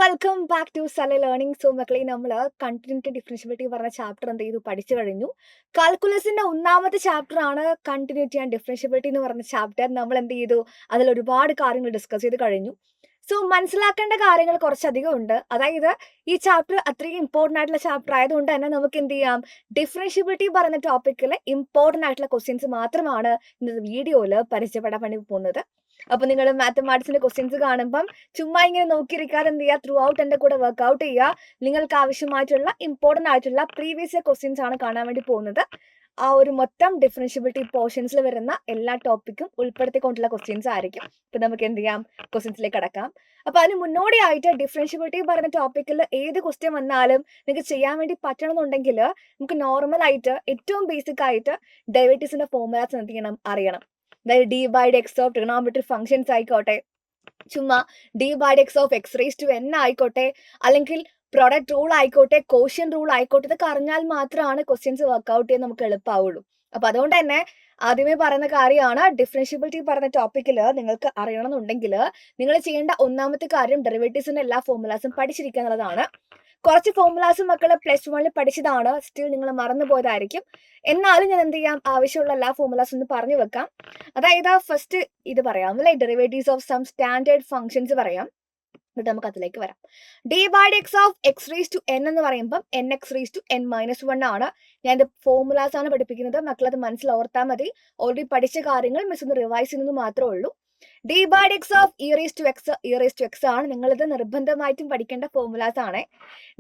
Welcome back to Sala learning. So മക്കളെ, നമ്മൾ continuity differentiability പറഞ്ഞ ചാപ്റ്റർ എന്ത് ചെയ്തു പഠിച്ചു കഴിഞ്ഞു. കാൽക്കുലസിന്റെ ഒന്നാമത്തെ ചാപ്റ്റർ ആണ് കണ്ടിന്യൂറ്റി ആൻഡ് ഡിഫറൻഷ്യബിലിറ്റി എന്ന് പറഞ്ഞ ചാപ്റ്റർ. നമ്മൾ എന്ത് ചെയ്തു, അതിൽ ഒരുപാട് കാര്യങ്ങൾ ഡിസ്കസ് ചെയ്ത് കഴിഞ്ഞു. സോ മനസ്സിലാക്കേണ്ട കാര്യങ്ങൾ കുറച്ചധികം ഉണ്ട്. അതായത് ഈ ചാപ്റ്റർ അത്രയും ഇമ്പോർട്ടൻ്റ് ആയിട്ടുള്ള ചാപ്റ്റർ ആയതുകൊണ്ട് തന്നെ നമുക്ക് എന്ത് ചെയ്യാം, ഡിഫറൻഷ്യബിലിറ്റി പറയുന്ന ടോപ്പിക്കിൽ ഇമ്പോർട്ടൻ്റ് ആയിട്ടുള്ള ക്വസ്റ്റ്യൻസ് മാത്രമാണ് ഇന്നത്തെ വീഡിയോയിൽ പരിചയപ്പെടാൻ വേണ്ടി പോകുന്നത്. അപ്പൊ നിങ്ങൾ മാത്തമാറ്റിക്സിന്റെ ക്വസ്റ്റ്യൻസ് കാണുമ്പം ചുമ്മാ ഇങ്ങനെ നോക്കിയിരിക്കാതെ എന്ത് ചെയ്യുക, ത്രൂ ഔട്ട് എൻ്റെ കൂടെ വർക്ക്ഔട്ട് ചെയ്യുക. നിങ്ങൾക്ക് ആവശ്യമായിട്ടുള്ള ഇമ്പോർട്ടൻ്റ് ആയിട്ടുള്ള പ്രീവിയസ് ഇയർ ക്വസ്റ്റ്യൻസ് ആണ് കാണാൻ വേണ്ടി പോകുന്നത്. ആ ഒരു മൊത്തം ഡിഫറൻഷ്യബിലിറ്റി പോർഷൻസിൽ വരുന്ന എല്ലാ ടോപ്പിക്കും ഉൾപ്പെടുത്തിക്കൊണ്ടുള്ള ക്വസ്റ്റ്യൻസ് ആയിരിക്കും. ഇപ്പൊ നമുക്ക് എന്ത് ചെയ്യാം, ക്വസ്റ്റ്യൻസിലേക്ക് കടക്കാം. അപ്പൊ അതിന് മുന്നോടിയായിട്ട് ഡിഫറൻഷ്യബിലിറ്റി പറയുന്ന ടോപ്പിക്കിൽ ഏത് ക്വസ്റ്റ്യൻ വന്നാലും നിങ്ങൾക്ക് ചെയ്യാൻ വേണ്ടി പറ്റണമെന്നുണ്ടെങ്കിൽ നമുക്ക് നോർമൽ ആയിട്ട് ഏറ്റവും ബേസിക് ആയിട്ട് ഡെറിവേറ്റീവ്സിന്റെ ഫോർമുലാസ് എന്ത് ചെയ്യണം, അറിയണം. അതായത് d by d x of trigonometric functions ആയിക്കോട്ടെ, ചുമ്മാ d by d x of x raise to n ആയിക്കോട്ടെ, അല്ലെങ്കിൽ പ്രൊഡക്റ്റ് റൂൾ ആയിക്കോട്ടെ, കോഷ്യൻ റൂൾ ആയിക്കോട്ടെ, ഇതൊക്കെ അറിഞ്ഞാൽ മാത്രമാണ് ക്വസ്റ്റ്യൻസ് വർക്ക്ഔട്ട് ചെയ്യാൻ നമുക്ക് എളുപ്പമാവുള്ളൂ. അപ്പൊ അതുകൊണ്ട് തന്നെ ആദ്യമേ പറയുന്ന കാര്യമാണ്, ഡിഫറൻഷ്യബിലിറ്റി പറയുന്ന ടോപ്പിക്കിൽ നിങ്ങൾക്ക് അറിയണമെന്നുണ്ടെങ്കിൽ നിങ്ങൾ ചെയ്യേണ്ട ഒന്നാമത്തെ കാര്യം ഡെറിവേറ്റീവ്സിന്റെ എല്ലാ ഫോർമുലാസും പഠിച്ചിരിക്കുക എന്നുള്ളതാണ്. കുറച്ച് ഫോർമുലാസും മക്കള് പ്ലസ് വണ്ണിൽ പഠിച്ചതാണ്, സ്റ്റിൽ നിങ്ങൾ മറന്നു പോയതായിരിക്കും. എന്നാലും ഞാൻ എന്ത് ചെയ്യാം, ആവശ്യമുള്ള എല്ലാ ഫോർമുലാസും ഒന്ന് പറഞ്ഞു വെക്കാം. അതായത് ഫസ്റ്റ് ഇത് പറയാം, അല്ലെ, derivatives of some standard functions പറയാം. എന്നിട്ട് നമുക്ക് അതിലേക്ക് വരാം. D by d x of x raise to n എന്ന് പറയുമ്പോൾ n x raise to n minus 1 ആണ്. ഞാൻ ഇത് ഫോർമുലാസ് ആണ് പഠിപ്പിക്കുന്നത്, മക്കളത് മനസ്സിൽ ഓർത്താൽ മതി. ഓൾറെഡി പഠിച്ച കാര്യങ്ങൾ മിസ് ഒന്ന് റിവൈസ് ചെയ്യുന്നത് മാത്രമേ ഉള്ളൂ. D by d x of e raise to x ആണ്. നിങ്ങളിത് നിർബന്ധമായിട്ടും പഠിക്കേണ്ട ഫോർമുലാസ് ആണ്.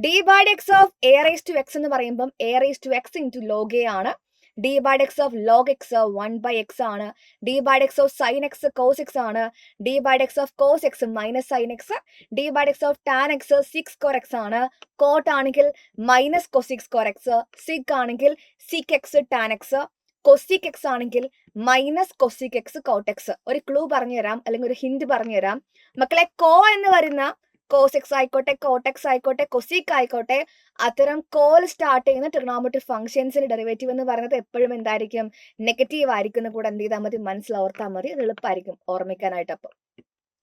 D by d x of a raise to x എന്ന് പറയുമ്പോൾ a raise to x into log a ആണ്. D by d x of log x 1/x ആണ്. D by d x of sine x cos x ആണ്. D by d x of cos x minus sine x. D by d x of tan x sec square x ആണ്. Cot ആണെങ്കിൽ minus cosec square x. Sec ആണെങ്കിൽ sec x tan x. Cosec x ആണെങ്കിൽ minus cosec x cot x. ഒരു clue പറഞ്ഞു തരാം, അല്ലെങ്കിൽ ഒരു hint പറഞ്ഞു തരാം മക്കളെ. കോ എന്ന് വരുന്ന കോസ് എക്സ് ആയിക്കോട്ടെ, കോട്ടെക്സ് ആയിക്കോട്ടെ, കൊസിക് ആയിക്കോട്ടെ, അത്തരം കോൾ സ്റ്റാർട്ട് ചെയ്യുന്ന ട്രിഗണോമെട്രിക് ഫംഗ്ഷൻസിന്റെ ഡെറിവേറ്റീവ് എന്ന് പറയുന്നത് എപ്പോഴും എന്തായിരിക്കും, നെഗറ്റീവ് ആയിരിക്കും എന്ന് കൂടെ എന്ത് ചെയ്താൽ മതി, മനസ്സിലോർത്താൽ മതി. അത് എളുപ്പമായിരിക്കും ഓർമ്മിക്കാനായിട്ട്. അപ്പം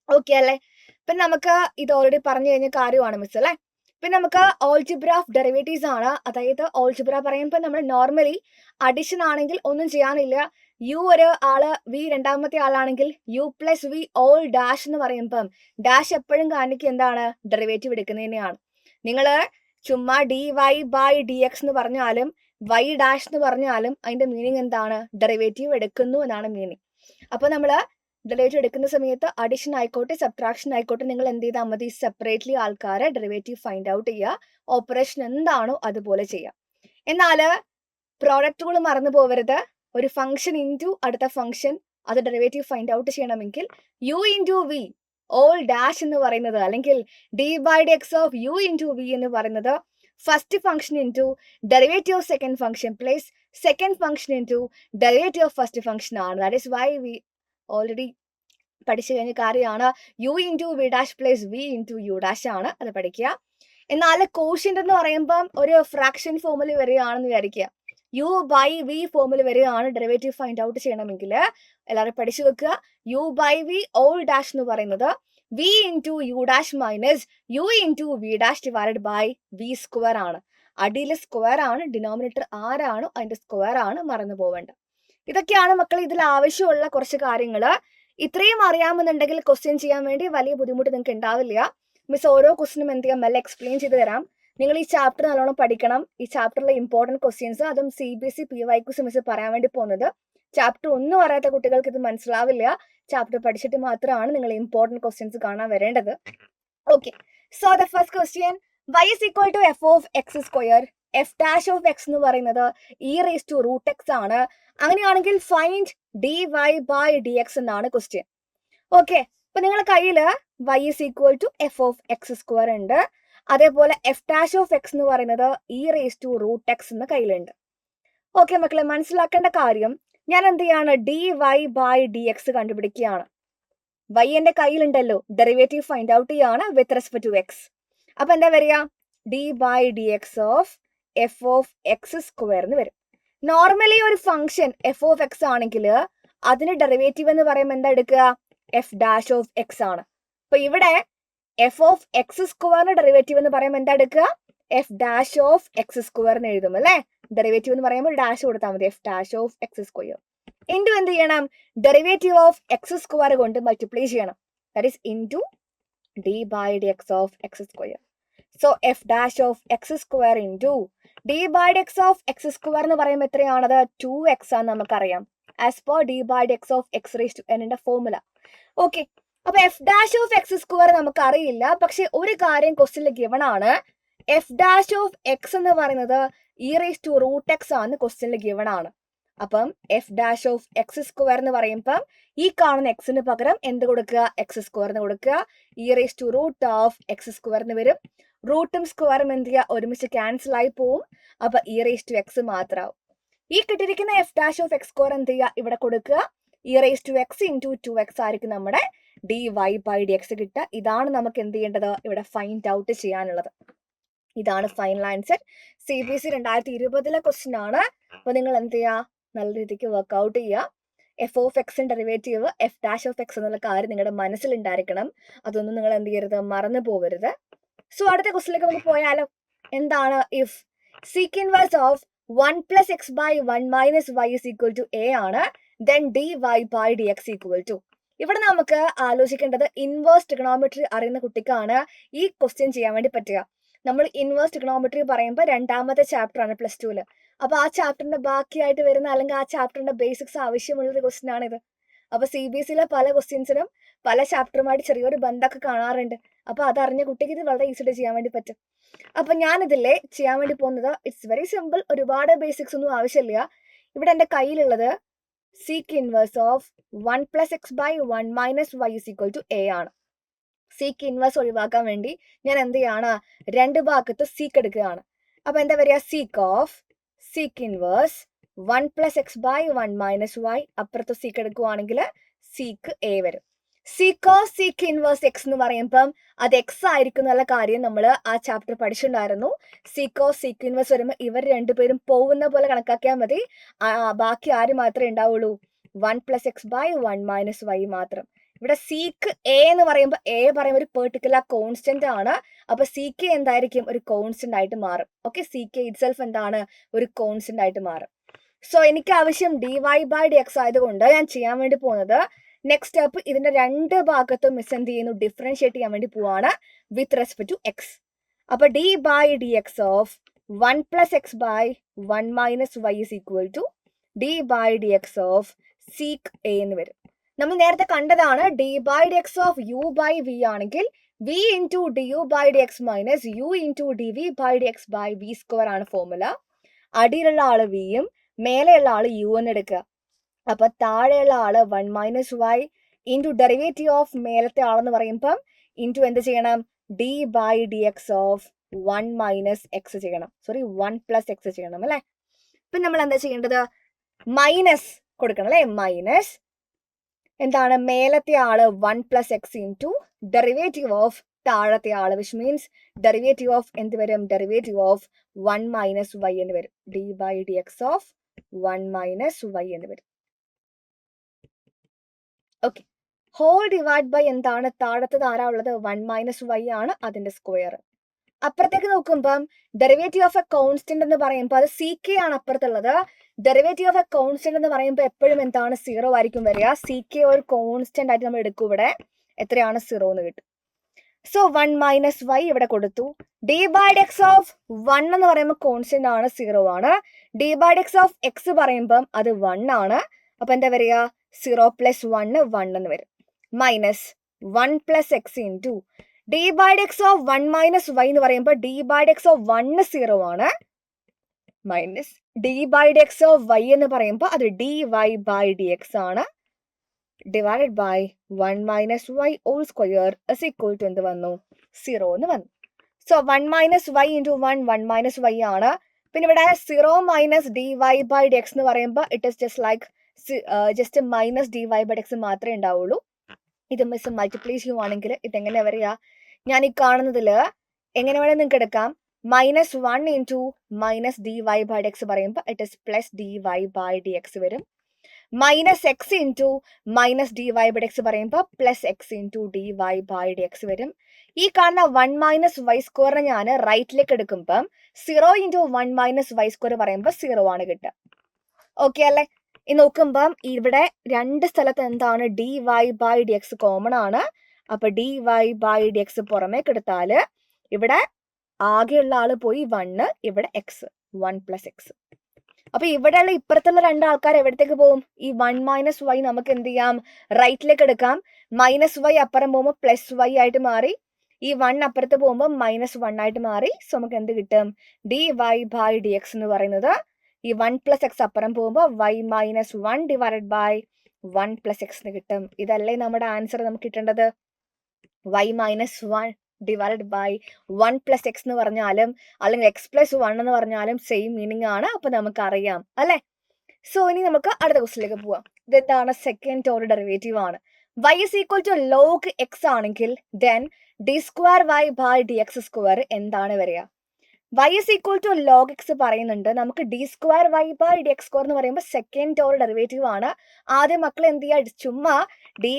ഓക്കെ അല്ലേ. പിന്നെ നമുക്ക് ഇത് ഓൾറെഡി പറഞ്ഞു കഴിഞ്ഞ കാര്യമാണ് മിസ് അല്ലേ. പിന്നെ നമുക്ക് ഓൾജിബ്ര ഓഫ് ഡെറിവേറ്റീവ്സ് ആണ്. അതായത് ഓൾജിബ്ര പറയുമ്പോൾ നമ്മൾ നോർമലി അഡിഷൻ ആണെങ്കിൽ ഒന്നും ചെയ്യാനില്ല. യു ഒരു ആള്, വി രണ്ടാമത്തെ ആളാണെങ്കിൽ u plus v whole dash എന്ന് പറയുമ്പം ഡാഷ് എപ്പോഴും കാണിക്കുക എന്താണ്, ഡെറിവേറ്റീവ് എടുക്കുന്നതിനെയാണ്. നിങ്ങൾ ചുമ്മാ d y by d x എന്ന് പറഞ്ഞാലും വൈ ഡാഷ് എന്ന് പറഞ്ഞാലും അതിന്റെ മീനിങ് എന്താണ്, ഡെറിവേറ്റീവ് എടുക്കുന്നു എന്നാണ് മീനിങ്. അപ്പൊ നമ്മള് ഡെറിവേറ്റീവ് എടുക്കുന്ന സമയത്ത് അഡിഷൻ ആയിക്കോട്ടെ സബ്ട്രാക്ഷൻ ആയിക്കോട്ടെ, നിങ്ങൾ എന്ത് ചെയ്താൽ മതി, സെപ്പറേറ്റ്ലി ആൾക്കാരെ ഡെറിവേറ്റീവ് ഫൈൻഡ് ഔട്ട് ചെയ്യുക. ഓപ്പറേഷൻ എന്താണോ അതുപോലെ ചെയ്യാം. എന്നാല് പ്രോഡക്റ്റ് റൂൾ മറന്നു പോകരുത്. ഒരു ഫംഗ്ഷൻ ഇൻറ്റു അടുത്ത ഫംഗ്ഷൻ, അത് ഡെറിവേറ്റീവ് ഫൈൻഡ് ഔട്ട് ചെയ്യണമെങ്കിൽ u into v whole dash എന്ന് പറയുന്നത്, അല്ലെങ്കിൽ d by d x of u into v എന്ന് പറയുന്നത് first function into derivative of second function plus second function into derivative of first function ആണ്. That is why we already പഠിച്ചു കഴിഞ്ഞ കാര്യമാണ്. U into v dash plus v into u dash ആണ്, അത് പഠിക്കുക. എന്നാൽ കോഷ്യന്റ് എന്ന് പറയുമ്പം ഒരു ഫ്രാക്ഷൻ ഫോമിൽ വരികയാണെന്ന് വിചാരിക്കുക. യു ബൈ വി ഫോമിൽ വരികയാണ് ഡെറിവേറ്റീവ് ഫൈൻഡ് ഔട്ട് ചെയ്യണമെങ്കിൽ. എല്ലാവരും പഠിച്ചു വെക്കുക. U by v whole dash എന്ന് പറയുന്നത് v into u dash minus u into v dash divided by v square ആണ്. അടിയിലെ സ്ക്വയർ ആണ്, ഡിനോമിനേറ്റർ ആരാണോ അതിന്റെ സ്ക്വയർ ആണ്, മറന്നു പോവേണ്ട. ഇതൊക്കെയാണ് മക്കൾ ഇതിൽ ആവശ്യമുള്ള കുറച്ച് കാര്യങ്ങൾ. ഇത്രയും അറിയാമെന്നുണ്ടെങ്കിൽ ക്വസ്റ്റ്യൻ ചെയ്യാൻ വേണ്ടി വലിയ ബുദ്ധിമുട്ട് നിങ്ങൾക്ക് ഉണ്ടാവില്ല. മിസ് ഓരോ ക്വസ്റ്റിനും എന്ത് ചെയ്യാം, മെല്ലെ എക്സ്പ്ലെയിൻ ചെയ്ത് തരാം. നിങ്ങൾ ഈ ചാപ്റ്റർ നല്ലോണം പഠിക്കണം. ഈ ചാപ്റ്ററിലെ ഇമ്പോർട്ടൻറ്റ് ക്വസ്റ്റ്യൻസ്, അതും CBSE PYQs മിസ് പറയാൻ വേണ്ടി പോകുന്നത്. ചാപ്റ്റർ ഒന്നും അറിയാത്ത കുട്ടികൾക്ക് ഇത് മനസ്സിലാവില്ല. ചാപ്റ്റർ പഠിച്ചിട്ട് മാത്രമാണ് നിങ്ങൾ ഇമ്പോർട്ടൻറ്റ് ക്വസ്റ്റ്യൻസ് കാണാൻ വരേണ്ടത്. Okay, so the first question, y is equal to f of x square. F dash of x എന്ന് പറയുന്നത് e raise to root x ആണ്. അങ്ങനെയാണെങ്കിൽ find d y by d x എന്നാണ് ക്വസ്റ്റ്യൻ. ഓക്കെ, അപ്പൊ നിങ്ങളുടെ കയ്യിൽ y is equal to f of x square ഉണ്ട്. അതേപോലെ എഫ് ഡാഷ് ഓഫ് എക്സ് എന്ന് പറയുന്നത് e raise to root x എന്ന് കയ്യിലുണ്ട്. ഓക്കെ മക്കളെ, മനസ്സിലാക്കേണ്ട കാര്യം, ഞാൻ എന്ത് ചെയ്യാണ്, d y by d x കണ്ടുപിടിക്കുകയാണ്. y എന്റെ കയ്യിലുണ്ടല്ലോ, ഡെറിവേറ്റീവ് ഫൈൻഡ് ഔട്ട് ചെയ്യാണ് വിത്ത് റെസ്പെക്ട് ടു എക്സ്. അപ്പൊ എന്താ വരിക, d by d x of f of x square എന്ന് വരും. നോർമലി ഒരു ഫംഗ്ഷൻ എഫ് ഓഫ് എക്സ് ആണെങ്കിൽ അതിന് ഡെറിവേറ്റീവ് എന്ന് പറയുമ്പോൾ എന്താ എടുക്കുക, എഫ് ഡാഷ് ഓഫ് എക്സ് ആണ്. അപ്പൊ ഇവിടെ എഫ് ഓഫ് എക്സ് സ്ക്വയറിന്റെ ഡെറിവേറ്റീവ് എന്ന് പറയുമ്പോൾ എന്താ എടുക്കുക? F dash of x square എന്ന് എഴുതും അല്ലേ? ഡെറിവേറ്റീവ് എന്ന് പറയുമ്പോൾ ഡാഷ് കൊടുത്താൽ മതി. F dash of x square into എന്ത് ചെയ്യണം? ഡെറിവേറ്റീവ് ഓഫ് എക്സ് സ്ക്വയർ കൊണ്ട് മൾട്ടിപ്ലൈ ചെയ്യണം. That is into d by d x of x square. So f dash of x square into d by d x of x square എന്ന് പറയുമ്പോൾ എത്രയാണത്? 2x ആണ് നമുക്കറിയാം. As per d by d x of x raise to n formula. Okay, അപ്പൊ f dash of x square നമുക്ക് അറിയില്ല. പക്ഷെ ഒരു കാര്യം ക്വസ്റ്റ്യനിൽ ഗിവൺ ആണ്. എഫ് ഡാഷ് ഓഫ് എക്സ് എന്ന് പറയുന്നത് e raise to root x ആണ് ക്വസ്റ്റ്യനിൽ ഗിവൺ ആണ്. അപ്പം f dash of x square എന്ന് പറയുമ്പം ഈ കാണുന്ന എക്സിന് പകരം എന്ത് കൊടുക്കുക? എക്സ് സ്ക്വയറിന് കൊടുക്കുക. E raise to root of x സ്ക്വയറിന് വരും. റൂട്ടും സ്ക്വയറും എന്ത് ചെയ്യുക? ഒരുമിച്ച് ക്യാൻസൽ ആയി പോവും. അപ്പൊ ഇ റേസ് ടു എക്സ് മാത്രമാവും. ഈ കിട്ടിയിരിക്കുന്ന f dash of x square എന്ത് ചെയ്യുക? ഇവിടെ കൊടുക്കുക. E raise to x into 2x ആയിരിക്കും നമ്മുടെ d y by d x കിട്ടുക. ഇതാണ് നമുക്ക് എന്ത് ചെയ്യേണ്ടത്? ഇവിടെ ഫൈൻഡ് ഔട്ട് ചെയ്യാനുള്ളത്. ഇതാണ് ഫൈനൽ ആൻസർ. CBSE 2020 ക്വസ്റ്റ്യൻ ആണ്. അപ്പൊ നിങ്ങൾ എന്ത് ചെയ്യുക? നല്ല രീതിക്ക് വർക്ക്ഔട്ട് ചെയ്യുക. എഫ് ഓഫ് എക്സിന്റെ derivative F dash of X എന്നുള്ള കാര്യം നിങ്ങളുടെ മനസ്സിലുണ്ടായിരിക്കണം. അതൊന്നും നിങ്ങൾ എന്ത് ചെയ്യരുത്? മറന്നു പോകരുത്. സോ അടുത്ത ക്വസ്റ്റിലേക്ക് നമുക്ക് പോയാലോ? എന്താണ്? If sec inverse of 1 + x / 1 - y = a ആണ്, then dy by dx = ഇവിടെ നമുക്ക് ആലോചിക്കേണ്ടത് ഇൻവേഴ്സ് ട്രിഗണോമെട്രി അറിയുന്ന കുട്ടിക്കാണ് ഈ ക്വസ്റ്റ്യൻ ചെയ്യാൻ വേണ്ടി പറ്റുക. നമ്മൾ ഇൻവേഴ്സ് ട്രിഗണോമെട്രി പറയുമ്പോൾ 2ാമത്തെ ചാപ്റ്റർ ആണ് +2 അപ്പൊ ആ ചാപ്റ്ററിന്റെ ബാക്കിയായിട്ട് വരുന്ന അല്ലെങ്കിൽ ആ ചാപ്റ്ററിന്റെ ബേസിക്സ് ആവശ്യമുള്ള ഒരു ക്വസ്റ്റ്യൻ ആണിത്. അപ്പൊ CBSE പല ക്വസ്റ്റ്യൻസിനും പല ചാപ്റ്ററുമായിട്ട് ചെറിയൊരു ബന്ധമൊക്കെ കാണാറുണ്ട്. അപ്പൊ അതറിഞ്ഞ കുട്ടിക്ക് ഇത് വളരെ ഈസിയായിട്ട് ചെയ്യാൻ വേണ്ടി പറ്റും. അപ്പൊ ഞാനിതില്ലേ ചെയ്യാൻ വേണ്ടി പോകുന്നത് ഇറ്റ്സ് വെരി സിമ്പിൾ. ഒരുപാട് ബേസിക്സ് ഒന്നും ആവശ്യമില്ല. ഇവിടെ എൻ്റെ കയ്യിലുള്ളത് sec inverse of 1 + x / 1 - y = a ആണ്. സീക്ക് ഇൻവേഴ്സ് ഒഴിവാക്കാൻ വേണ്ടി ഞാൻ എന്ത് ചെയ്യാണ്? രണ്ട് ഭാഗത്ത് സീക്ക് എടുക്കുകയാണ്. അപ്പൊ എന്താ പറയുക? Sec inverse 1 + x / 1 - y. അപ്പുറത്ത് സീക്ക് എടുക്കുവാണെങ്കിൽ സീക്ക് a വരും. സീക്ക് ഇൻവേഴ്സ് എക്സ് എന്ന് പറയുമ്പം അത് എക്സ് ആയിരിക്കും എന്നുള്ള കാര്യം നമ്മൾ ആ ചാപ്റ്റർ പഠിച്ചിട്ടുണ്ടായിരുന്നു. സീക്ക് ഇൻവേഴ്സ് വരുമ്പോൾ ഇവർ രണ്ടുപേരും പോകുന്ന പോലെ കണക്കാക്കിയാൽ മതി. ബാക്കി ആര് മാത്രമേ ഉണ്ടാവുള്ളൂ? 1 + x / 1 - y മാത്രം. ഇവിടെ സീക്ക് എ എന്ന് പറയുമ്പോൾ എ പറയുമ്പോൾ ഒരു പെർട്ടിക്കുലർ കോൺസ്റ്റന്റ് ആണ്. അപ്പൊ സീക്ക് എന്തായിരിക്കും? ഒരു കോൺസ്റ്റന്റ് ആയിട്ട് മാറും. ഓക്കെ, സീക്ക് ഇറ്റ്സെൽഫ് എന്താണ്? ഒരു കോൺസ്റ്റന്റ് ആയിട്ട് മാറും. സോ എനിക്ക് ആവശ്യം dy by dx ആയതുകൊണ്ട് ഞാൻ ചെയ്യാൻ വേണ്ടി പോകുന്നത് നെക്സ്റ്റ് സ്റ്റെപ്പ് ഇതിന്റെ രണ്ട് ഭാഗത്തും മിസ് എന്ത് ചെയ്യുന്നു? ഡിഫറൻഷിയേറ്റ് ചെയ്യാൻ വേണ്ടി പോവാണ് വിത്ത് റെസ്പെക്ട് ടു എക്സ്. അപ്പൊ dy by dx of 1 + x / 1 - y = dy by dx of seek a എന്ന് വരും. നമ്മൾ നേരത്തെ കണ്ടതാണ് dy by dx of u by v ആണെങ്കിൽ v into du by dx minus u into dv by dx by v² ആണ് formula. അടിയിലുള്ള ആള് വിയും മേലെയുള്ള ആള് യു എന്ന് എടുക്കുക. അപ്പൊ താഴെയുള്ള ആള് 1 - y ഇൻറ്റു ഡെറിവേറ്റീവ് ഓഫ് മേലത്തെ ആളെന്ന് പറയുമ്പം ഇൻറ്റു എന്ത് ചെയ്യണം? dy by dx of 1 - x ചെയ്യണം. 1 + x ചെയ്യണം അല്ലെ. ഇപ്പൊ നമ്മൾ എന്താ ചെയ്യേണ്ടത്? മൈനസ് കൊടുക്കണം അല്ലെ. മൈനസ് എന്താണ്? മേലത്തെ ആള് 1 + x ഇൻറ്റു ഡെറിവേറ്റീവ് ഓഫ് താഴത്തെ ആള്, വിച്ച് മീൻസ് ഡെറിവേറ്റീവ് ഓഫ് എന്ത് വരും? ഡെറിവേറ്റീവ് ഓഫ് 1 - y എന്ന് വരും. dy by dx of 1 - y എന്ന് വരും. ഓക്കെ, ഹോൾ ഡിവൈഡ് ബൈ എന്താണ്? താഴത്തത് ആരാ ഉള്ളത്? 1 - y ആണ്, അതിന്റെ സ്ക്വയർ. അപ്പുറത്തേക്ക് നോക്കുമ്പം ഡെറിവേറ്റീവ് ഓഫ് എ കോൺസ്റ്റന്റ് എന്ന് പറയുമ്പോൾ അത് CK ആണ് അപ്പുറത്തുള്ളത്. ഡെറിവേറ്റീവ് ഓഫ് എ കോൺസ്റ്റന്റ് എന്ന് പറയുമ്പോൾ എപ്പോഴും എന്താണ്? 0 ആയിരിക്കും വരിക. CK ഒരു കോൺസ്റ്റന്റ് ആയിട്ട് നമ്മൾ എടുക്കും. ഇവിടെ എത്രയാണ്? 0 എന്ന് കിട്ടും. സോ 1 - y ഇവിടെ കൊടുത്തു. dy by dx ഓഫ് 1 എന്ന് പറയുമ്പോൾ കോൺസ്റ്റന്റ് ആണ്, 0 ആണ്. dy by dx of x പറയുമ്പം അത് 1 ആണ്. അപ്പൊ എന്താ വരിക? 0 + 1 1 എന്ന് വരും. Minus 1 + x into dy by dx of 1 - y എന്ന് പറയുമ്പോൾ dy by dx ഓഫ് 1 0 ആണ്. Minus dy by dx of y എന്ന് പറയുമ്പോൾ അത് dy by dx ആണ്. Divided by 1 - y whole square is equal to എന്ത് വന്നു? 0 എന്ന് വന്നു. സോ 1 - y ഇൻറ്റു 1 - y ആണ്. പിന്നെ ഇവിടെ 0 മൈനസ് dy by dx എന്ന് പറയുമ്പോൾ it is just minus dy by dx മാത്രമേ ഉണ്ടാവുള്ളൂ. ഇത് മിസ് മൾട്ടിപ്ലൈ ചെയ്യുവാണെങ്കിൽ ഇതെങ്ങനെ വരിക? ഞാൻ ഈ കാണുന്നതില് എങ്ങനെ വേണേൽ നിങ്ങൾക്ക് എടുക്കാം. -1 into minus dy by dx പറയുമ്പോൾ it is plus dy by dx വരും. -x into minus dy by dx പറയുമ്പോൾ plus x into dy by dx വരും. ഈ കാണുന്ന 1 മൈനസ് വൈ സ്ക്വയറിനെ ഞാൻ റൈറ്റിലേക്ക് എടുക്കുമ്പം 0 ഇൻറ്റു 1 മൈനസ് വൈ സ്ക്വയർ പറയുമ്പോൾ 0 ആണ് കിട്ടുക. ഓക്കെ അല്ലേ? ഈ നോക്കുമ്പം ഇവിടെ രണ്ട് സ്ഥലത്ത് എന്താണ് d y by d x common ആണ്. അപ്പൊ d y by d x പുറമേക്ക് എടുത്താല് ഇവിടെ ആകെയുള്ള ആള് പോയി 1, ഇവിടെ എക്സ് 1 പ്ലസ് എക്സ്. അപ്പൊ ഇവിടെയുള്ള ഇപ്പുറത്തുള്ള രണ്ടാൾക്കാർ എവിടത്തേക്ക് പോകും? ഈ 1 മൈനസ് വൈ നമുക്ക് എന്ത് ചെയ്യാം? റൈറ്റിലേക്ക് എടുക്കാം. മൈനസ് വൈ അപ്പുറം പോകുമ്പോൾ പ്ലസ് വൈ ആയിട്ട് മാറി. ഈ 1 അപ്പുറത്ത് പോകുമ്പോൾ -1 ആയിട്ട് മാറി. സോ നമുക്ക് എന്ത് കിട്ടും? D y by d x എന്ന് പറയുന്നത് ഈ 1 പ്ലസ് എക്സ് അപ്പുറം പോകുമ്പോൾ y minus 1 divided by 1 plus x എന്ന് കിട്ടും. ഇതല്ലേ നമ്മുടെ ആൻസർ നമുക്ക് കിട്ടേണ്ടത്? y minus 1 divided by 1 plus x എന്ന് പറഞ്ഞാലും അല്ലെങ്കിൽ എക്സ് പ്ലസ് 1 എന്ന് പറഞ്ഞാലും സെയിം മീനിങ് ആണ്. അപ്പൊ നമുക്ക് അറിയാം അല്ലെ? സോ ഇനി നമുക്ക് അടുത്ത ക്വസ്റ്റിലേക്ക് പോവാം. ഇതെന്താണ്? സെക്കൻഡ് ഓർഡർ ഡെറിവേറ്റീവ് ആണ്. y is equal to log x ആണെങ്കിൽ then d square y by d x square എന്താണ് വരിക? y is equal to log x പറയുന്നുണ്ട്. നമുക്ക് d square y by d x square എന്ന് പറയുമ്പോൾ സെക്കൻഡ് ഓർഡർ ഡെറിവേറ്റീവ് ആണ്. ആദ്യം മക്കൾ എന്ത് ചെയ്യുക? ചുമ്മാ dy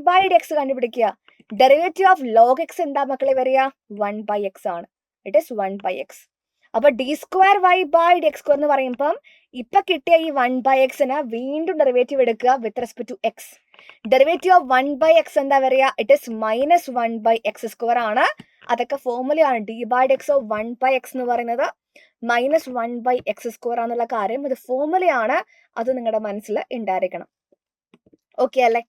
ബൈ ഡി എക്സ് കണ്ടുപിടിക്കുക. ഡെറിവേറ്റീവ് ഓഫ് log x എന്താ മക്കളെ വരിക? 1 ബൈ എക്സ് ആണ്. It is 1 by x. അപ്പൊ d square y by d x square എന്ന് പറയുമ്പം ഇപ്പൊ കിട്ടിയ ഈ 1 ബൈ എക്സിന് വീണ്ടും ഡെറിവേറ്റീവ് എടുക്കുക with respect to x. Derivative of 1 by x എന്താ വരിക? It is minus 1 by x square ആണ്. അതൊക്കെ ഫോർമുലയാണ്. D by d x of 1 by x എന്ന് പറയുന്നത് മൈനസ് 1 ബൈ എക്സ് സ്ക്വയർ ആണെന്നുള്ള കാര്യം ഇത് ഫോർമുലയാണ്. അത് നിങ്ങളുടെ മനസ്സിൽ ഉണ്ടായിരിക്കണം. ഓക്കെ അല്ലേ?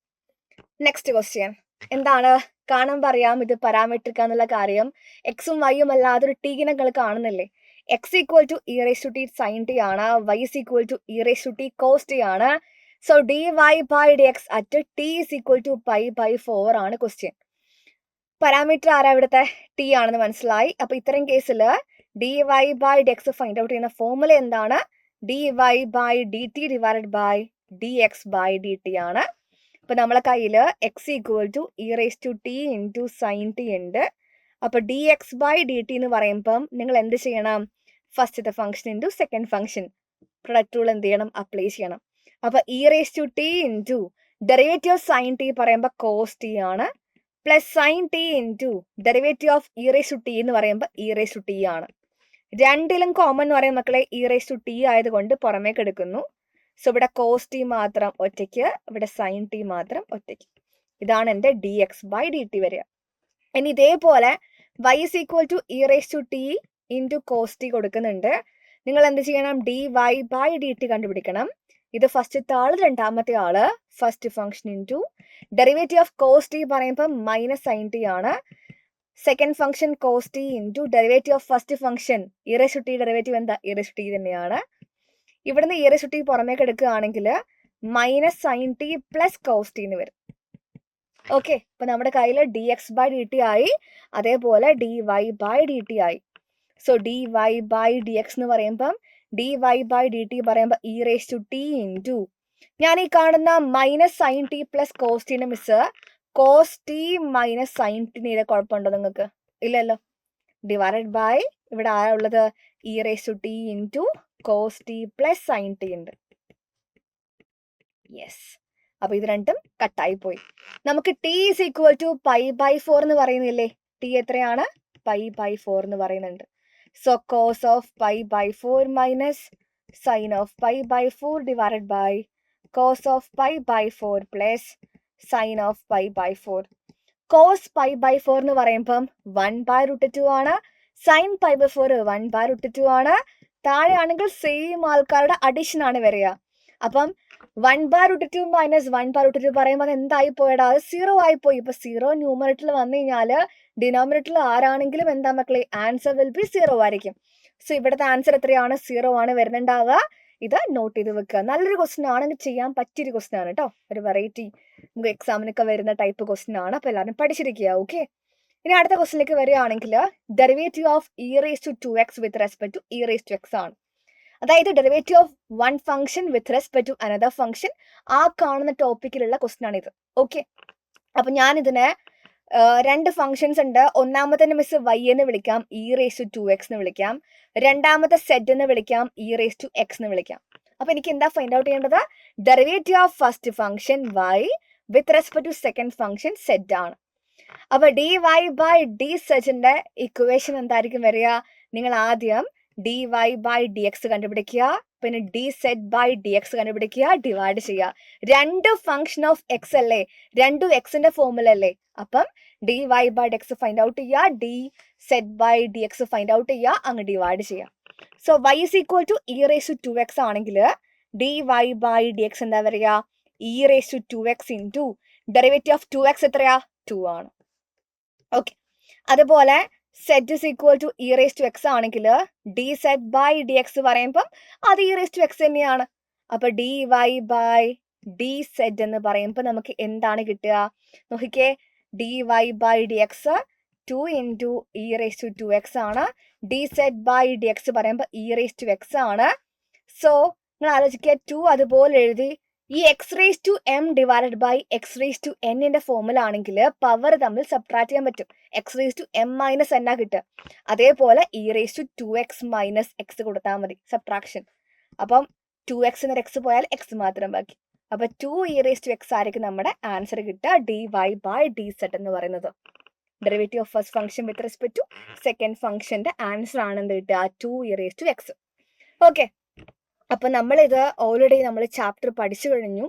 നെക്സ്റ്റ് ക്വസ്റ്റ്യൻ എന്താണ്? കാണുമ്പോൾ അറിയാം ഇത് പാരാമെട്രിക് എന്നുള്ള കാര്യം. എക്സും വൈയും അല്ലാതെ ഒരു ടി നിങ്ങൾ കാണുന്നില്ലേ? X equal to e raise to t sine t ആണ്. Y is equal to e raise to t cos t ആണ്. So d y by d x at t is equal to pi by 4 ആണ് question. Parameter ആരാ ഇവിടുത്തെ? T ആണെന്ന് മനസ്സിലായി. അപ്പൊ ഇത്തരം കേസിൽ d y by d x find out ചെയ്യുന്ന ഫോർമുല എന്താണ്? D y by d t divided by d x by d t ആണ്. അപ്പൊ നമ്മളെ കയ്യിൽ x equal to e raise to t into sine t ഉണ്ട്. അപ്പൊ d x by d t എന്ന് പറയുമ്പം നിങ്ങൾ എന്ത് ചെയ്യണം? ഫസ്റ്റത്തെ function into second function product rule എന്ത് ചെയ്യണം? അപ്ലൈ ചെയ്യണം. അപ്പൊ e raise to t into derivative of sine t പറയുമ്പോൾ കോസ് ടി ആണ്. Plus sine t into derivative of e raise to t എന്ന് പറയുമ്പോൾ ഇ റേസ് ടു ടി ആണ്. രണ്ടിലും കോമൺ എന്ന് പറയുന്ന മക്കളെ ഇ റേസ് ടു ടി ആയതുകൊണ്ട് പുറമേക്ക് എടുക്കുന്നു. സോ ഇവിടെ കോസ് ടി മാത്രം ഒറ്റയ്ക്ക്, ഇവിടെ സൈൻ ടി മാത്രം ഒറ്റയ്ക്ക്. ഇതാണ് എൻ്റെ d x by d t വരിക. ഇനി ഇതേപോലെ y is equal to e raised to t into cos t കൊടുക്കുന്നുണ്ട്. നിങ്ങൾ എന്ത് ചെയ്യണം? dy ബൈ ഡി ടി കണ്ടുപിടിക്കണം. ഇത് ഫസ്റ്റത്തെ ആള്, രണ്ടാമത്തെ ആള്. First function into derivative of cos t പറയുമ്പോൾ മൈനസ് സൈൻ ടി ആണ്. Second function cos t into derivative of first function e raise to t derivative എന്താ? ഇ റേസ് ടു ടി തന്നെയാണ്. ഇവിടുന്ന് ഇ റേസ് ടു ടി പുറമേക്ക് എടുക്കുകയാണെങ്കിൽ minus sine t plus cos t എന്ന് വരും. Okay, അപ്പൊ നമ്മുടെ കയ്യിൽ d x by d t ആയി, അതേപോലെ d y by d t ആയി. So d y by d x എന്ന് പറയുമ്പം d y by d t പറയുമ്പോൾ e raise to t into ഞാൻ ഈ കാണുന്ന minus sine t plus cos ടിന്റെ മിസ് cos t minus sine t ചെയ്ത കുഴപ്പമുണ്ടോ നിങ്ങൾക്ക്? ഇല്ലല്ലോ. ഡിവൈഡഡ് ബൈ ഇവിടെ ആരാ ഉള്ളത്? E raise to t into cos t plus sine t ഉണ്ട്. യെസ്. അപ്പൊ ഇത് രണ്ടും കട്ടായി പോയി. നമുക്ക് t is equal to pi by 4 എന്ന് പറയുന്നില്ലേ? ടി എത്രയാണ്? പൈ ബൈ 4 എന്ന് പറയുന്നുണ്ട്. So cos of pi by 4 minus sine of pi by 4 divided by cos of pi by 4 plus sine of pi by 4. Cos pi by 4 എന്ന് പറയുമ്പം 1 by root 2 ആണ്. Sine pi by 4 1 by root 2 ആണ്. താഴെയാണെങ്കിൽ same ആൾക്കാരുടെ addition ആണ് വരിക. അപ്പം 1 by root 2 minus 1 by root 2 പറയുമ്പോൾ അത് എന്തായി പോയടാ? അത് 0 ആയിപ്പോയി. ഇപ്പൊ 0 ന്യൂമറേറ്ററിൽ വന്നു കഴിഞ്ഞാൽ ഡിനോമിനേറ്ററിൽ ആരാണെങ്കിലും എന്താ മക്കളെ? ആൻസർ വിൽ ബി 0 ആയിരിക്കും. സോ ഇവിടുത്തെ ആൻസർ എത്രയാണ്? 0 ആണ് വരുന്നുണ്ടാവുക. ഇത് നോട്ട് ചെയ്ത് വെക്കുക. നല്ലൊരു ക്വസ്റ്റ്യൻ ആണ്, ചെയ്യാൻ പറ്റിയൊരു ക്വസ്റ്റ്യൻ ആണ് കേട്ടോ. ഒരു വെറൈറ്റി നമുക്ക് എക്സാമിനൊക്കെ വരുന്ന ടൈപ്പ് ക്വസ്റ്റ്യൻ ആണ്. അപ്പൊ എല്ലാവരും പഠിച്ചിരിക്കുക. ഓക്കെ, ഇനി അടുത്ത ക്വസ്റ്റ്യനിലേക്ക് വരികയാണെങ്കിൽ derivative of e raise to 2x with respect to e raise to x ആണ്. അതായത് derivative of one function with respect to another function. ആ കാണുന്ന ടോപ്പിക്കിലുള്ള ക്വസ്റ്റ്യൻ ആണ് ഇത്. ഓക്കെ, അപ്പൊ ഞാൻ ഇതിനെ രണ്ട് ഫംഗ്ഷൻസ് ഉണ്ട്. ഒന്നാമത്തെ മിസ് y എന്ന് വിളിക്കാം, ഇ റേസ് ടു 2x എന്ന് വിളിക്കാം. രണ്ടാമത്തെ സെറ്റ് എന്ന് വിളിക്കാം, ഇ റേസ് ടു x എന്ന് വിളിക്കാം. അപ്പൊ എനിക്ക് എന്താ ഫൈൻഡ് ഔട്ട് ചെയ്യേണ്ടത്? Derivative of first function y with respect to second function set ആണ്. അപ്പൊ dy/dz ഇക്വേഷൻ എന്തായിരിക്കും വരിക? നിങ്ങൾ ആദ്യം dy/dx കണ്ടുപിടിക്കുക, പിന്നെ dz/dx കണ്ടുപിടിക്കുക, ഡിവൈഡ് ചെയ്യുക. രണ്ട് ഫംഗ്ഷൻ ഓഫ് എക്സ് അല്ലേ, രണ്ടും എക്സിന്റെ ഫോമുല അല്ലേ, അപ്പം dy/dx ഫൈൻഡ് ഔട്ട് ചെയ്യുക, dz/dx ഫൈൻഡ് ഔട്ട് ചെയ്യുക, അങ്ങ് ഡിവൈഡ് ചെയ്യുക. So y is equal to e⁻²x ആണെങ്കിൽ dy/dx എന്താ വരിക? e⁻²x into derivative of 2x എത്രയാ? 2 ആണ്. ഓക്കെ, അതുപോലെ z is equal to e⁻x ആണെങ്കിൽ dz/dx പറയുമ്പം അത് e⁻x തന്നെയാണ്. അപ്പൊ dy/dz എന്ന് പറയുമ്പോൾ നമുക്ക് എന്താണ് കിട്ടുക? നോക്കിക്കേ, dy/dx 2 ഇൻറ്റു e⁻²x ആണ്, dz/dx പറയുമ്പോൾ e⁻x ആണ്. സോ നിങ്ങൾ ആലോചിക്കുക, 2 അതുപോലെ എഴുതി, ഈ x⁻m divided by x⁻n formula ആണെങ്കിൽ പവർ തമ്മിൽ സബ്ട്രാക്ട് ചെയ്യാൻ പറ്റും. x⁻m - n കിട്ടുക. അതേപോലെ e⁻2x - x കൊടുത്താൽ മതി, സബ്ട്രാക്ഷൻ. അപ്പം 2x എന്നൊരു x പോയാൽ x മാത്രം ബാക്കി. അപ്പൊ 2e⁻x ആയിരിക്കും നമ്മുടെ ആൻസർ കിട്ടുക, dy/dz എന്ന് പറയുന്നത്. Derivative of first function with respect to second ഫംഗ്ഷന്റെ ആൻസർ ആണ് എന്ത് കിട്ടുക? 2e⁻x. ഓക്കെ, അപ്പൊ നമ്മളിത് ഓൾറെഡി നമ്മൾ ചാപ്റ്റർ പഠിച്ചു കഴിഞ്ഞു.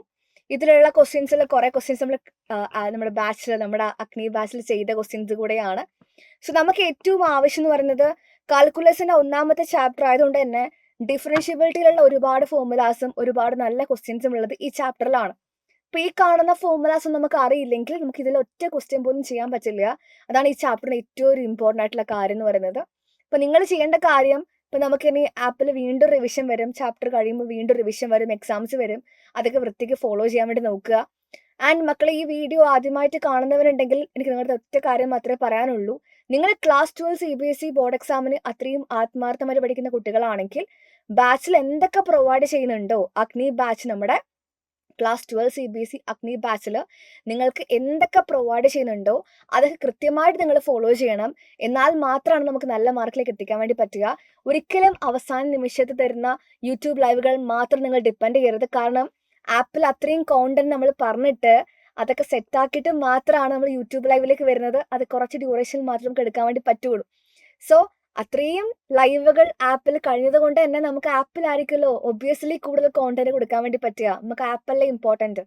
ഇതിലുള്ള ക്വസ്റ്റ്യൻസിൽ കുറെ ക്വസ്റ്റ്യൻസ് നമ്മുടെ ബാച്ചിൽ, നമ്മുടെ അഗ്നി ബാച്ചിൽ ചെയ്ത ക്വസ്റ്റ്യൻസ് കൂടെയാണ്. സോ നമുക്ക് ഏറ്റവും ആവശ്യം എന്ന് പറയുന്നത് കാൽക്കുലസിന്റെ ഒന്നാമത്തെ ചാപ്റ്റർ ആയതുകൊണ്ട് തന്നെ ഡിഫറൻഷ്യബിലിറ്റിയിലുള്ള ഒരുപാട് ഫോർമുലാസും ഒരുപാട് നല്ല ക്വസ്റ്റ്യൻസും ഉള്ളത് ഈ ചാപ്റ്ററിലാണ്. അപ്പൊ ഈ കാണുന്ന ഫോർമുലാസ് നമുക്ക് അറിയില്ലെങ്കിൽ നമുക്ക് ഇതിൽ ഒറ്റ ക്വസ്റ്റ്യൻ പോലും ചെയ്യാൻ പറ്റില്ല. അതാണ് ഈ ചാപ്റ്ററിന് ഏറ്റവും ഒരു ഇമ്പോർട്ടൻ്റ് ആയിട്ടുള്ള കാര്യം എന്ന് പറയുന്നത്. അപ്പൊ നിങ്ങൾ ചെയ്യേണ്ട കാര്യം, ഇപ്പൊ നമുക്ക് ഇനി ആപ്പിൽ വീണ്ടും റിവിഷൻ വരും, ചാപ്റ്റർ കഴിയുമ്പോൾ വീണ്ടും റിവിഷൻ വരും, എക്സാംസ് വരും, അതൊക്കെ വൃത്തിക്ക് ഫോളോ ചെയ്യാൻ വേണ്ടി നോക്കുക. ആൻഡ് മക്കളെ, ഈ വീഡിയോ ആദ്യമായിട്ട് കാണുന്നവരുണ്ടെങ്കിൽ എനിക്ക് നിങ്ങളുടെ ഒറ്റ കാര്യം മാത്രമേ പറയാനുള്ളൂ. നിങ്ങൾ ക്ലാസ് 12 CBSE ബോർഡ് എക്സാമിന് അത്രയും ആത്മാർത്ഥമായിട്ട് പഠിക്കുന്ന കുട്ടികളാണെങ്കിൽ ബാച്ചിൽ എന്തൊക്കെ പ്രൊവൈഡ് ചെയ്യുന്നുണ്ടോ, അഗ്നി ബാച്ച്, നമ്മുടെ ക്ലാസ് 12 CBSE അഗ്നി ബാച്ചിൽ നിങ്ങൾക്ക് എന്തൊക്കെ പ്രൊവൈഡ് ചെയ്യുന്നുണ്ടോ അതൊക്കെ കൃത്യമായിട്ട് നിങ്ങൾ ഫോളോ ചെയ്യണം. എന്നാൽ മാത്രമാണ് നമുക്ക് നല്ല മാർക്കിലേക്ക് എത്തിക്കാൻ വേണ്ടി പറ്റുക. ഒരിക്കലും അവസാന നിമിഷത്തിൽ തരുന്ന യൂട്യൂബ് ലൈവുകൾ മാത്രം നിങ്ങൾ ഡിപ്പെൻഡ് ചെയ്യരുത്. കാരണം ആപ്പിൽ അത്രയും കോണ്ടന്റ് നമ്മൾ പറഞ്ഞിട്ട് അതൊക്കെ സെറ്റാക്കിയിട്ട് മാത്രമാണ് നമ്മൾ യൂട്യൂബ് ലൈവിലേക്ക് വരുന്നത്. അത് കുറച്ച് ഡ്യൂറേഷൻ മാത്രം നമുക്ക് എടുക്കാൻ വേണ്ടി പറ്റുള്ളൂ. സോ അത്രയും ലൈവുകൾ ആപ്പിൽ കഴിഞ്ഞത് കൊണ്ട് തന്നെ നമുക്ക് ആപ്പിലായിരിക്കുമല്ലോ ഒബ്വിയസ്ലി കൂടുതൽ കോണ്ടന്റ് കൊടുക്കാൻ വേണ്ടി പറ്റുക. നമുക്ക് ആപ്പല്ലേ ഇമ്പോർട്ടൻറ്റ്.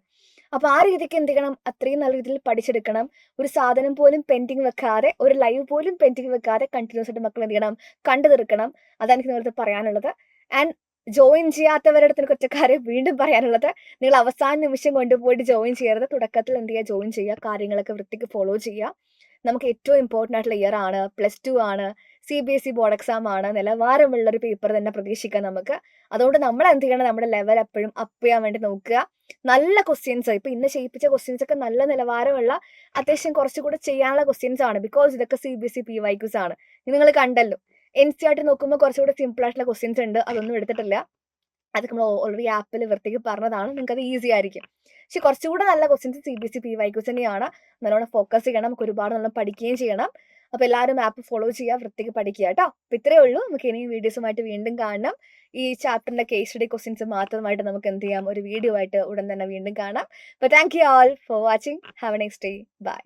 അപ്പൊ ആ രീതിക്ക് എന്ത് ചെയ്യണം? അത്രയും നല്ല രീതിയിൽ പഠിച്ചെടുക്കണം. ഒരു സാധനം പോലും പെൻഡിങ് വെക്കാതെ, ഒരു ലൈവ് പോലും പെൻഡിങ് വെക്കാതെ കണ്ടിന്യൂസ് ആയിട്ട് മക്കൾ എന്ത് ചെയ്യണം? കണ്ടു തീർക്കണം. അതാണ് എനിക്ക് നിങ്ങളടുത്ത് പറയാനുള്ളത്. ആൻഡ് ജോയിൻ ചെയ്യാത്തവരുടെ അടുത്ത് എനിക്ക് ഒറ്റക്കാരെ വീണ്ടും പറയാനുള്ളത്, നിങ്ങൾ അവസാന നിമിഷം കൊണ്ടുപോയിട്ട് ജോയിൻ ചെയ്യരുത്. തുടക്കത്തിൽ എന്ത് ചെയ്യുക? ജോയിൻ ചെയ്യുക, കാര്യങ്ങളൊക്കെ വൃത്തിക്ക് ഫോളോ ചെയ്യുക. നമുക്ക് ഏറ്റവും ഇമ്പോർട്ടൻ്റ് ആയിട്ടുള്ള ഇയർ ആണ്, +2 ആണ്, CBSE ബോർഡ് എക്സാം ആണ്, നിലവാരമുള്ളൊരു പേപ്പർ തന്നെ പ്രതീക്ഷിക്കാം നമുക്ക്. അതുകൊണ്ട് നമ്മൾ എന്ത് ചെയ്യണം? നമ്മുടെ ലെവൽ എപ്പോഴും അപ്പ് ചെയ്യാൻ വേണ്ടി നോക്കുക. നല്ല ക്വസ്റ്റ്യൻസ്, ഇപ്പൊ ഇന്ന് ചെയ്യിപ്പിച്ച ക്വസ്റ്റ്യൻസ് ഒക്കെ നല്ല നിലവാരമുള്ള, അത്യാവശ്യം കുറച്ചുകൂടെ ചെയ്യാനുള്ള ക്വസ്റ്റ്യൻസ് ആണ്. ബിക്കോസ് ഇതൊക്കെ CBSE PYQs ആണ്. നിങ്ങൾ കണ്ടല്ലോ, NCERT നോക്കുമ്പോൾ കുറച്ചുകൂടെ സിമ്പിൾ ആയിട്ടുള്ള ക്വസ്റ്റ്യൻസ് ഉണ്ട്, അതൊന്നും എടുത്തിട്ടില്ല. അതൊക്കെ നമ്മൾ ഓൾറെഡി ആപ്പിൽ വൃത്തിക്ക് പറഞ്ഞതാണ്, നിങ്ങൾക്ക് അത് ഈസി ആയിരിക്കും. പക്ഷെ കുറച്ചുകൂടെ നല്ല ക്വസ്റ്റ്യൻസ് CBSE PYQs തന്നെയാണ്. നല്ലോണം ഫോക്കസ് ചെയ്യണം, നമുക്ക് ഒരുപാട് നല്ലോണം പഠിക്കുകയും ചെയ്യണം. അപ്പൊ എല്ലാവരും ആപ്പ് ഫോളോ ചെയ്യുക, വൃത്തിക്ക് പഠിക്കുക കേട്ടോ. അപ്പൊ ഇത്രയേ ഉള്ളൂ. നമുക്ക് ഇനി വീഡിയോസുമായിട്ട് വീണ്ടും കാണാം. ഈ ചാപ്റ്ററിന്റെ കേസ് സ്റ്റഡി ക്വസ്റ്റ്യൻസ് മാത്രമായിട്ട് നമുക്ക് എന്ത് ചെയ്യാം? ഒരു വീഡിയോ ആയിട്ട് ഉടൻ തന്നെ വീണ്ടും കാണാം. അപ്പൊ thank you all for watching. Have a nice day. By.